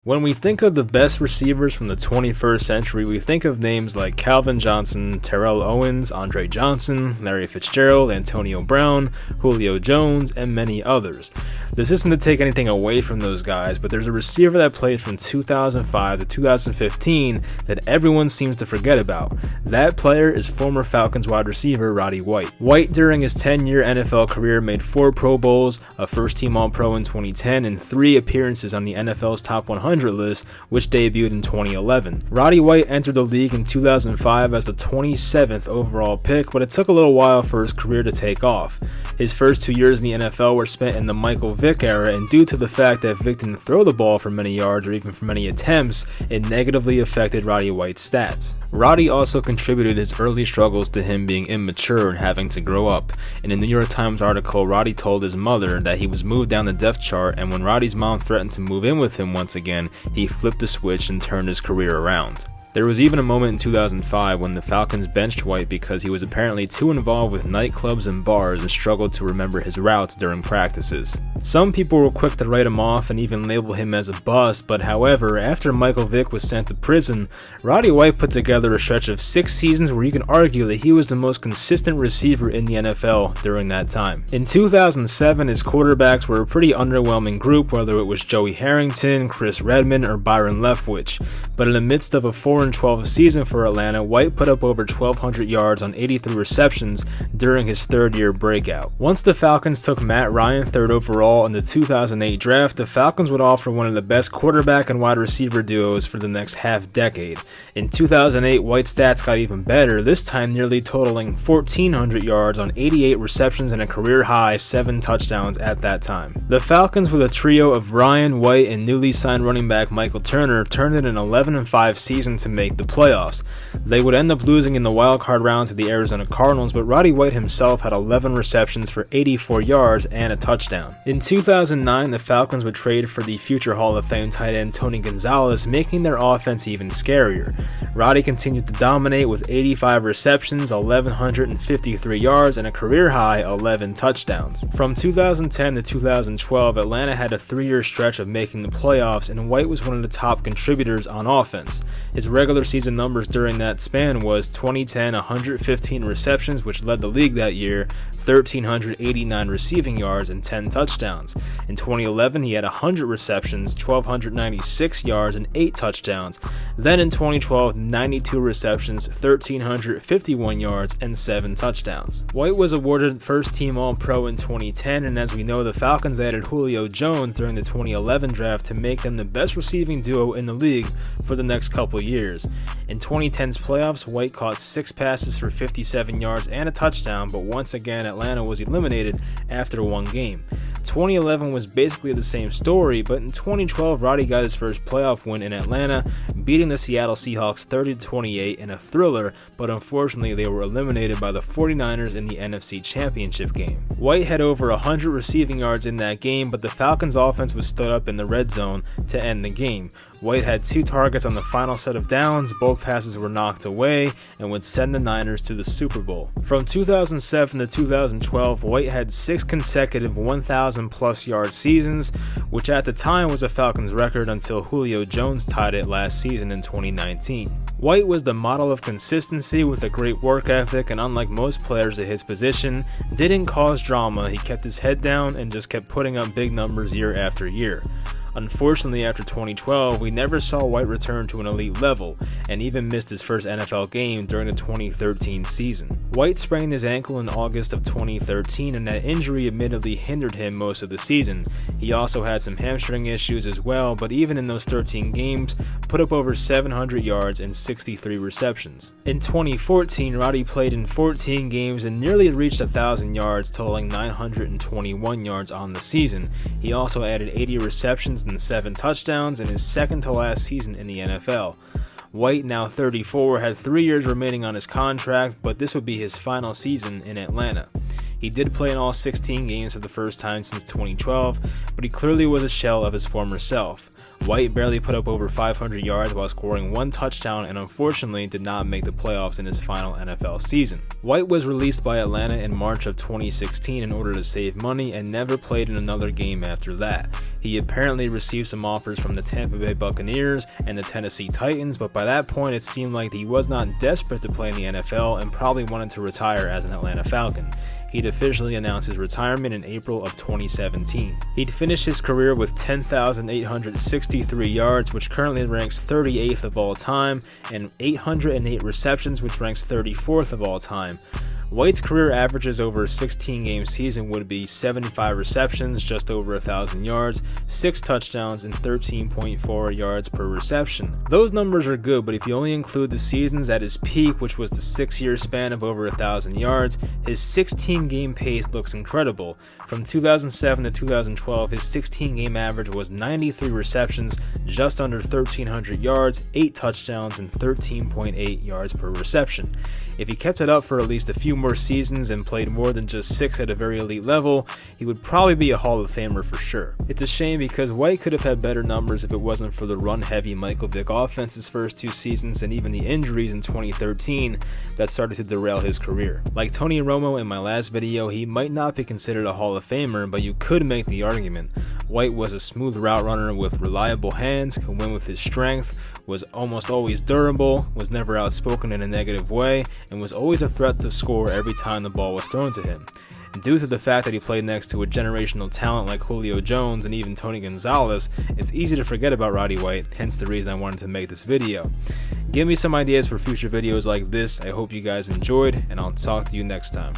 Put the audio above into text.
When we think of the best receivers from the 21st century, we think of names like Calvin Johnson, Terrell Owens, Andre Johnson, Larry Fitzgerald, Antonio Brown, Julio Jones, and many others. This isn't to take anything away from those guys, but there's a receiver that played from 2005 to 2015 that everyone seems to forget about. That player is former Falcons wide receiver Roddy White. White, during his 10-year NFL career, made 4 Pro Bowls, a first-team All-Pro in 2010, and 3 appearances on the NFL's Top 100 list, which debuted in 2011. Roddy White entered the league in 2005 as the 27th overall pick, but it took a little while for his career to take off. His first 2 years in the NFL were spent in the Vick era, and due to the fact that Vick didn't throw the ball for many yards or even for many attempts, it negatively affected Roddy White's stats. Roddy also contributed his early struggles to him being immature and having to grow up. In a New York Times article, Roddy told his mother that he was moved down the depth chart, and when Roddy's mom threatened to move in with him once again, he flipped the switch and turned his career around. There was even a moment in 2005 when the Falcons benched White because he was apparently too involved with nightclubs and bars and struggled to remember his routes during practices. Some people were quick to write him off and even label him as a bust, but however, after Vick was sent to prison, Roddy White put together a stretch of 6 seasons where you can argue that he was the most consistent receiver in the NFL during that time. In 2007, his quarterbacks were a pretty underwhelming group, whether it was Joey Harrington, Chris Redman, or Byron Leftwich, but in the midst of a 4-12 season for Atlanta, White put up over 1,200 yards on 83 receptions during his 3rd-year breakout. Once the Falcons took Matt Ryan 3rd overall in the 2008 draft, the Falcons would offer one of the best quarterback and wide receiver duos for the next half-decade. In 2008, White's stats got even better, this time nearly totaling 1,400 yards on 88 receptions and a career-high 7 touchdowns at that time. The Falcons, with a trio of Ryan, White, and newly signed running back Michael Turner, turned in an 11-5 season to make the playoffs. They would end up losing in the wildcard round to the Arizona Cardinals, but Roddy White himself had 11 receptions for 84 yards and a touchdown. In 2009, the Falcons would trade for the future Hall of Fame tight end Tony Gonzalez, making their offense even scarier. Roddy continued to dominate with 85 receptions, 1,153 yards, and a career-high 11 touchdowns. From 2010 to 2012, Atlanta had a 3-year stretch of making the playoffs, and White was one of the top contributors on offense. His regular season numbers during that span was 2010, 115 receptions, which led the league that year, 1,389 receiving yards, and 10 touchdowns. In 2011, he had 100 receptions, 1,296 yards, and 8 touchdowns. Then in 2012, 92 receptions, 1,351 yards, and 7 touchdowns. White was awarded first-team All-Pro in 2010, and as we know, the Falcons added Julio Jones during the 2011 draft to make them the best receiving duo in the league for the next couple years. In 2010's playoffs, White caught 6 passes for 57 yards and a touchdown, but once again, Atlanta was eliminated after 1 game. 2011 was basically the same story, but in 2012, Roddy got his first playoff win in Atlanta, beating the Seattle Seahawks 30-28 in a thriller, but unfortunately they were eliminated by the 49ers in the NFC Championship game. White had over 100 receiving yards in that game, but the Falcons' offense was stood up in the red zone to end the game. White had 2 targets on the final set of downs, both passes were knocked away, and would send the Niners to the Super Bowl. From 2007 to 2012, White had 6 consecutive 1,000-plus yard seasons, which at the time was a Falcons record until Julio Jones tied it last season in 2019. White was the model of consistency with a great work ethic, and unlike most players at his position, didn't cause drama. He kept his head down and just kept putting up big numbers year after year. Unfortunately, after 2012, we never saw White return to an elite level, and even missed his first NFL game during the 2013 season. White sprained his ankle in August of 2013, and that injury admittedly hindered him most of the season. He also had some hamstring issues as well, but even in those 13 games, put up over 700 yards and 63 receptions. In 2014, Roddy played in 14 games and nearly reached 1,000 yards, totaling 921 yards on the season. He also added 80 receptions and 7 touchdowns in his second to last season in the NFL. White, now 34, had 3 years remaining on his contract, but this would be his final season in Atlanta. He did play in all 16 games for the first time since 2012, but he clearly was a shell of his former self. White barely put up over 500 yards while scoring 1 touchdown and unfortunately did not make the playoffs in his final NFL season. White was released by Atlanta in March of 2016 in order to save money and never played in another game after that. He apparently received some offers from the Tampa Bay Buccaneers and the Tennessee Titans, but by that point it seemed like he was not desperate to play in the NFL and probably wanted to retire as an Atlanta Falcon. He'd officially announced his retirement in April of 2017. He'd finished his career with 10,863 yards, which currently ranks 38th of all time, and 808 receptions, which ranks 34th of all time. White's career averages over a 16-game season would be 75 receptions, just over 1,000 yards, 6 touchdowns, and 13.4 yards per reception. Those numbers are good, but if you only include the seasons at his peak, which was the 6-year span of over 1,000 yards, his 16-game pace looks incredible. From 2007 to 2012, his 16-game average was 93 receptions, just under 1,300 yards, 8 touchdowns, and 13.8 yards per reception. If he kept it up for at least a few more seasons and played more than just 6 at a very elite level, he would probably be a Hall of Famer for sure. It's a shame because White could have had better numbers if it wasn't for the run-heavy Michael Vick offense his first 2 seasons and even the injuries in 2013 that started to derail his career. Like Tony Romo in my last video, he might not be considered a Hall of Famer, but you could make the argument. White was a smooth route runner with reliable hands, could win with his strength, was almost always durable, was never outspoken in a negative way, and was always a threat to score every time the ball was thrown to him. Due to the fact that he played next to a generational talent like Julio Jones and even Tony Gonzalez, it's easy to forget about Roddy White, hence the reason I wanted to make this video. Give me some ideas for future videos like this. I hope you guys enjoyed, and I'll talk to you next time.